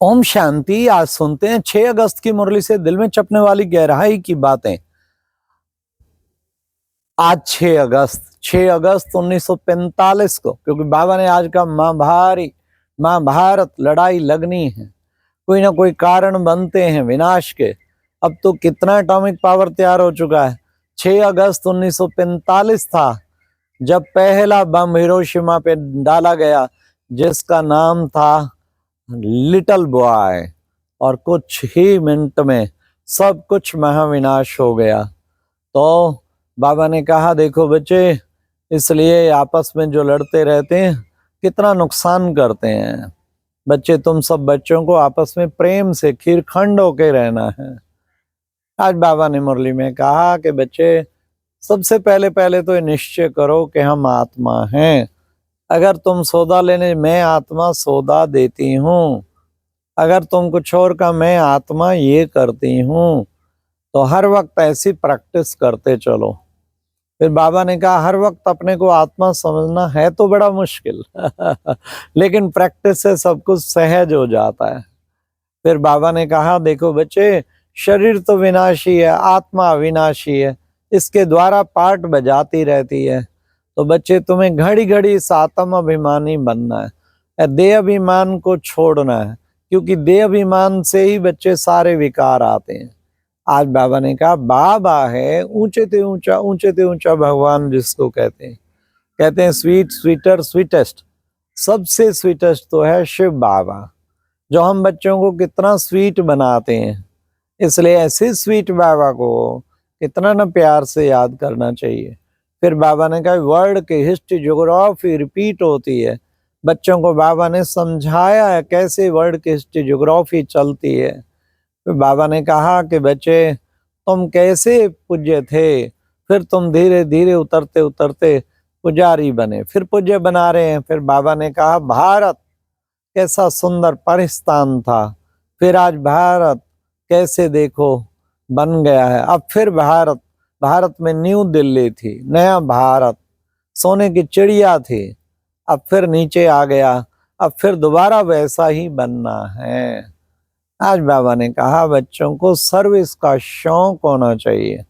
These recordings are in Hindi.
ओम शांति। आज सुनते हैं 6 अगस्त की मुरली से दिल में चपने वाली गहराई की बातें। आज 6 अगस्त 1945 को, क्योंकि बाबा ने आज का महाभारत लड़ाई लगनी है। कोई ना कोई कारण बनते हैं विनाश के। अब तो कितना एटॉमिक पावर तैयार हो चुका है। 6 अगस्त 1945 था जब पहला बम हिरोशिमा पे डाला गया, जिसका नाम था लिटिल बॉय, और कुछ ही मिनट में सब कुछ महाविनाश हो गया। तो बाबा ने कहा, देखो बच्चे, इसलिए आपस में जो लड़ते रहते हैं कितना नुकसान करते हैं। बच्चे, तुम सब बच्चों को आपस में प्रेम से खीरखंड होके रहना है। आज बाबा ने मुरली में कहा कि बच्चे, सबसे पहले तो ये निश्चय करो कि हम आत्मा हैं। अगर तुम सौदा लेने, मैं आत्मा सौदा देती हूँ। अगर तुम कुछ और का, मैं आत्मा ये करती हूँ। तो हर वक्त ऐसी प्रैक्टिस करते चलो। फिर बाबा ने कहा, हर वक्त अपने को आत्मा समझना है तो बड़ा मुश्किल लेकिन प्रैक्टिस से सब कुछ सहज हो जाता है। फिर बाबा ने कहा, देखो बच्चे, शरीर तो विनाशी है, आत्मा अविनाशी है। इसके द्वारा पाठ बजाती रहती है। तो बच्चे, तुम्हें घड़ी घड़ी इस आत्म अभिमानी बनना है, देह अभिमान को छोड़ना है, क्योंकि देह अभिमान से ही बच्चे सारे विकार आते हैं। आज बाबा ने कहा, बाबा है ऊंचे ते ऊंचा भगवान जिसको कहते हैं स्वीट स्वीटर स्वीटेस्ट। सबसे स्वीटेस्ट तो है शिव बाबा, जो हम बच्चों को कितना स्वीट बनाते हैं। इसलिए ऐसे स्वीट बाबा को कितना न प्यार से याद करना चाहिए। फिर बाबा ने कहा, वर्ल्ड की हिस्ट्री ज्योग्राफी रिपीट होती है। बच्चों को बाबा ने समझाया है कैसे वर्ल्ड की हिस्ट्री ज्योग्राफी चलती है। फिर बाबा ने कहा कि बच्चे, तुम कैसे पूज्य थे, फिर तुम धीरे धीरे उतरते उतरते पुजारी बने, फिर पूज्य बना रहे हैं। फिर बाबा ने कहा, भारत कैसा सुंदर परिस्थान था, फिर आज भारत कैसे देखो बन गया है। अब फिर भारत में न्यू दिल्ली थी, नया भारत, सोने की चिड़िया थी। अब फिर नीचे आ गया, अब फिर दोबारा वैसा ही बनना है। आज बाबा ने कहा, बच्चों को सर्विस का शौक होना चाहिए।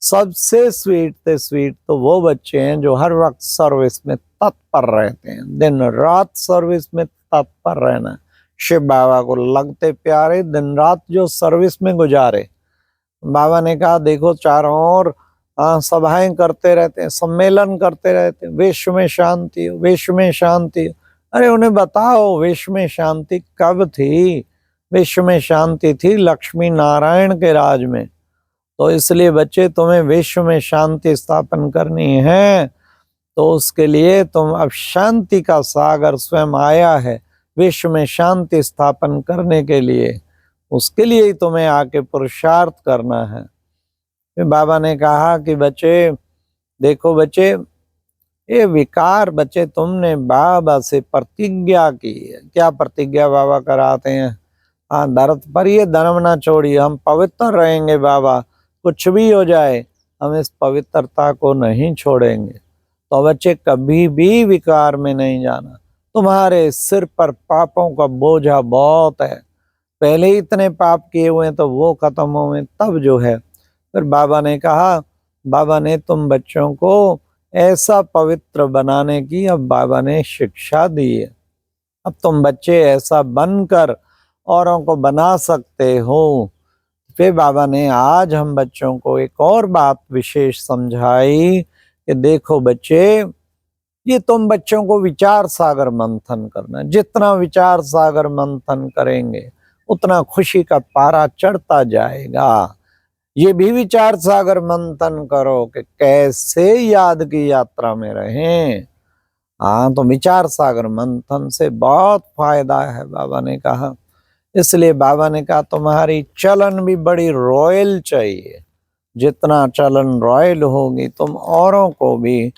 सबसे स्वीट तो वो बच्चे हैं जो हर वक्त सर्विस में तत्पर रहते हैं, दिन रात सर्विस में तत्पर रहना। शिव बाबा को लगते प्यारे दिन रात जो सर्विस में गुजारे। बाबा ने कहा, देखो चारों ओर सभाएं करते रहते हैं, सम्मेलन करते रहते हैं, विश्व में शांति हो, विश्व में शांति हो। अरे उन्हें बताओ, विश्व में शांति कब थी? विश्व में शांति थी लक्ष्मी नारायण के राज में। तो इसलिए बच्चे, तुम्हें विश्व में शांति स्थापन करनी है, तो उसके लिए तुम, अब शांति का सागर स्वयं आया है विश्व में शांति स्थापन करने के लिए। उसके लिए ही तुम्हें आके पुरुषार्थ करना है। फिर बाबा ने कहा कि बच्चे, देखो बच्चे, ये विकार, बच्चे तुमने बाबा से प्रतिज्ञा की है। क्या प्रतिज्ञा बाबा कराते हैं? हाँ, धरती पर ये धर्म ना छोड़िए, हम पवित्र रहेंगे बाबा, कुछ भी हो जाए हम इस पवित्रता को नहीं छोड़ेंगे। तो बच्चे, कभी भी विकार में नहीं जाना। तुम्हारे सिर पर पापों का बोझा बहुत है, पहले ही इतने पाप किए हुए हैं, तो वो खत्म हुए तब जो है। फिर बाबा ने कहा, बाबा ने तुम बच्चों को ऐसा पवित्र बनाने की अब बाबा ने शिक्षा दी है। अब तुम बच्चे ऐसा बनकर औरों को बना सकते हो। फिर बाबा ने आज हम बच्चों को एक और बात विशेष समझाई कि देखो बच्चे, ये तुम बच्चों को विचार सागर मंथन करना। जितना विचार सागर मंथन करेंगे उतना खुशी का पारा चढ़ता जाएगा। ये भी विचार सागर मंथन करो कि कैसे याद की यात्रा में रहें। हाँ, तो विचार सागर मंथन से बहुत फायदा है, बाबा ने कहा। इसलिए बाबा ने कहा, तुम्हारी चलन भी बड़ी रॉयल चाहिए। जितना चलन रॉयल होगी, तुम औरों को भी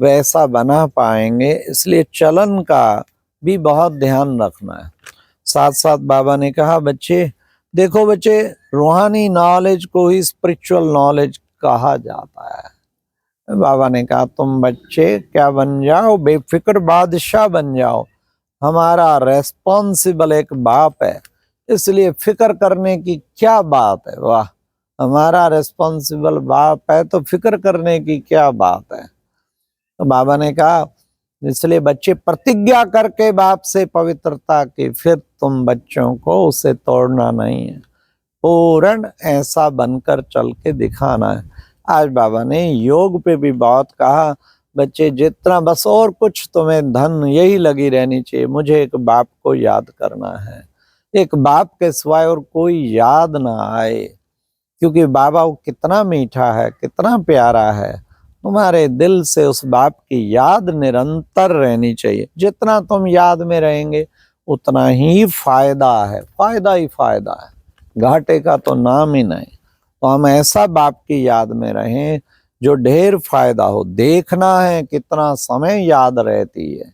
वैसा बना पाएंगे। इसलिए चलन का भी बहुत ध्यान रखना है। साथ साथ बाबा ने कहा, बच्चे देखो बच्चे, रूहानी नॉलेज को ही स्पिरिचुअल नॉलेज कहा जाता है। बाबा ने कहा, तुम बच्चे क्या बन जाओ? बेफिक्र बादशाह बन जाओ। हमारा रेस्पॉन्सिबल एक बाप है इसलिए फिक्र करने की क्या बात है। वाह, हमारा रिस्पॉन्सिबल बाप है तो फिक्र करने की क्या बात है। तो बाबा ने कहा इसलिए बच्चे प्रतिज्ञा करके बाप से पवित्रता की, फिर तुम बच्चों को उसे तोड़ना नहीं है, पूर्ण ऐसा बनकर चल के दिखाना है। आज बाबा ने योग पे भी बहुत कहा, बच्चे जितना बस और कुछ तुम्हें धन यही लगी रहनी चाहिए, मुझे एक बाप को याद करना है, एक बाप के सिवाय और कोई याद ना आए, क्योंकि बाबा वो कितना मीठा है, कितना प्यारा है। तुम्हारे दिल से उस बाप की याद निरंतर रहनी चाहिए। जितना तुम याद में रहेंगे उतना ही फायदा है, फायदा ही फायदा है, घाटे का तो नाम ही नहीं। तो हम ऐसा बाप की याद में रहें जो ढेर फायदा हो। देखना है कितना समय याद रहती है।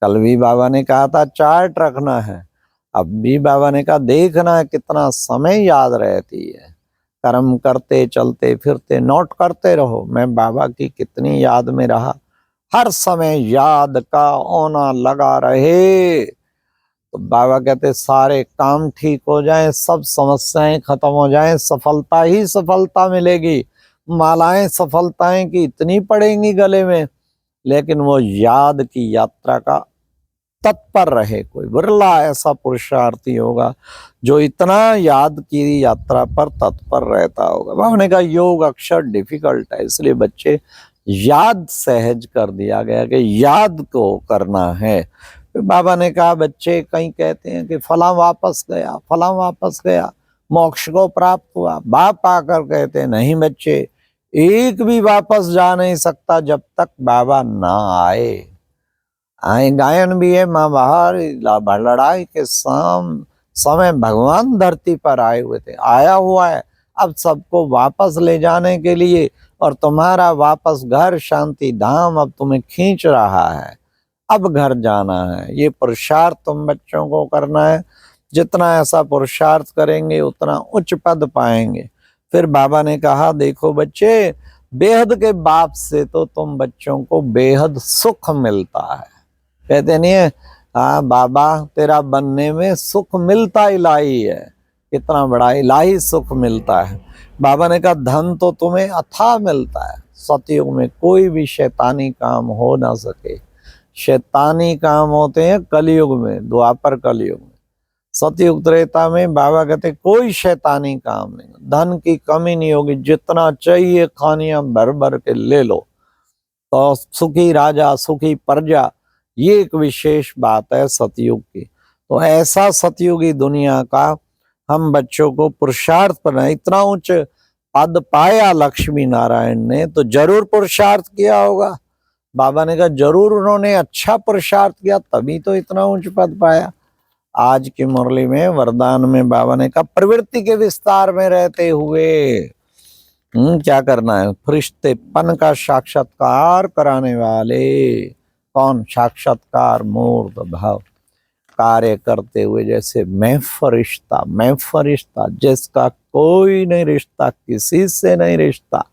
कल भी बाबा ने कहा था चार्ट रखना है, अब भी बाबा ने कहा देखना है कितना समय याद रहती है। कर्म करते चलते फिरते नोट करते रहो, मैं बाबा की कितनी याद में रहा। हर समय याद का होना लगा रहे तो बाबा कहते सारे काम ठीक हो जाएं, सब समस्याएं खत्म हो जाएं, सफलता ही सफलता मिलेगी। मालाएं सफलताएं की इतनी पड़ेंगी गले में, लेकिन वो याद की यात्रा का तत्पर रहे। कोई बिरला ऐसा पुरुषार्थी होगा जो इतना याद की यात्रा पर तत्पर रहता होगा। बाबा ने कहा योग अक्षर डिफिकल्ट है, इसलिए बच्चे याद सहज कर दिया गया कि याद को करना है। फिर बाबा ने कहा बच्चे कहीं कहते हैं कि फला वापस गया, फला वापस गया, मोक्ष को प्राप्त हुआ। बाप आकर कहते हैं नहीं बच्चे, एक भी वापस जा नहीं सकता जब तक बाबा ना आए। गायन भी है, महाभारत लड़ाई के समय भगवान धरती पर आए हुए थे, आया हुआ है अब सबको वापस ले जाने के लिए, और तुम्हारा वापस घर शांति धाम अब तुम्हें खींच रहा है, अब घर जाना है। ये पुरुषार्थ तुम बच्चों को करना है, जितना ऐसा पुरुषार्थ करेंगे उतना उच्च पद पाएंगे। फिर बाबा ने कहा देखो बच्चे, बेहद के बाप से तो तुम बच्चों को बेहद सुख मिलता है। कहते नहीं है हाँ बाबा तेरा बनने में सुख मिलता इलाही है, कितना बड़ा इलाही सुख मिलता है। बाबा ने कहा धन तो तुम्हें अथाह मिलता है, सतयुग में कोई भी शैतानी काम हो ना सके। शैतानी काम होते हैं कलयुग में, द्वापर कलयुग में। सतयुग त्रेता में बाबा कहते कोई शैतानी काम नहीं, धन की कमी नहीं होगी, जितना चाहिए खानियां भर भर के ले लो। तो सुखी राजा सुखी प्रजा, ये एक विशेष बात है सतयुग की। तो ऐसा सतयुगी दुनिया का हम बच्चों को पुरुषार्थ पर, इतना उच्च पद पाया लक्ष्मी नारायण ने तो जरूर पुरुषार्थ किया होगा। बाबा ने कहा जरूर उन्होंने अच्छा पुरुषार्थ किया तभी तो इतना उच्च पद पाया। आज की मुरली में वरदान में बाबा ने कहा प्रवृत्ति के विस्तार में रहते हुए क्या करना है, फरिश्तेपन का साक्षात्कार कराने वाले। कौन? साक्षात्कार मूर्त भाव कार्य करते हुए, जैसे मैं फरिश्ता जिसका कोई नहीं रिश्ता, किसी से नहीं रिश्ता,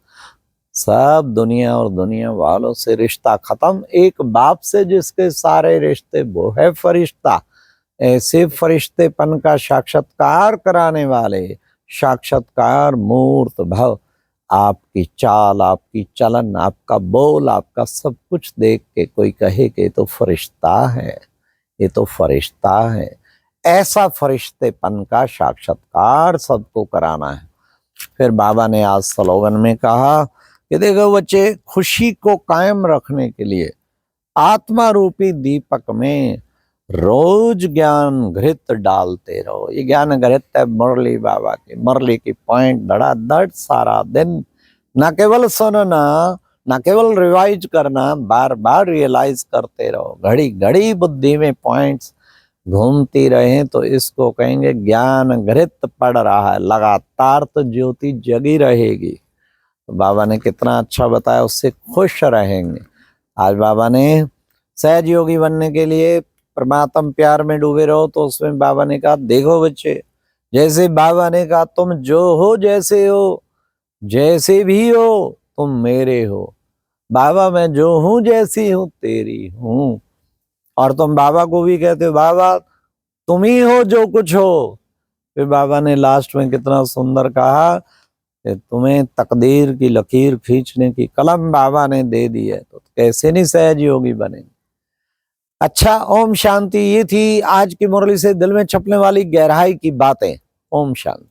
सब दुनिया और दुनिया वालों से रिश्ता खत्म, एक बाप से जिसके सारे रिश्ते, वो है फरिश्ता। ऐसे फरिश्तेपन का साक्षात्कार कराने वाले साक्षात्कार मूर्त भव, आपकी चाल, आपकी चलन, आपका बोल, आपका सब कुछ देख के कोई कहे कि ये तो फरिश्ता है, ये तो फरिश्ता है। ऐसा फरिश्तेपन का साक्षात्कार सबको कराना है। फिर बाबा ने आज स्लोगन में कहा कि देखो बच्चे, खुशी को कायम रखने के लिए आत्मा रूपी दीपक में रोज ज्ञान घृत डालते रहो। ये ज्ञान घृत है मुरली बाबा की, मुरली की पॉइंट धड़ाधड़ सारा दिन, न केवल सुनना, न केवल रिवाइज करना, बार बार रियलाइज करते रहो। घड़ी घड़ी बुद्धि में पॉइंट्स घूमती रहे तो इसको कहेंगे ज्ञान घृत पड़ रहा है, लगातार तो ज्योति जगी रहेगी। तो बाबा ने कितना अच्छा बताया, उससे खुश रहेंगे। आज बाबा ने सहज योगी बनने के लिए परमात्म प्यार में डूबे रहो, तो उसमें बाबा ने कहा देखो बच्चे, जैसे बाबा ने कहा तुम जो हो जैसे हो, जैसे भी हो तुम मेरे हो। बाबा मैं जो हूं जैसी हूं तेरी हूं। और तुम बाबा को भी कहते हो बाबा तुम ही हो जो कुछ हो, फिर बाबा ने लास्ट में कितना सुंदर कहा कि तुम्हें तकदीर की लकीर खींचने की कलम बाबा ने दे दी है तो कैसे नहीं सहज योगी बनेंगे। अच्छा, ओम शांति। ये थी आज की मुरली से दिल में छपने वाली गहराई की बातें। ओम शांति।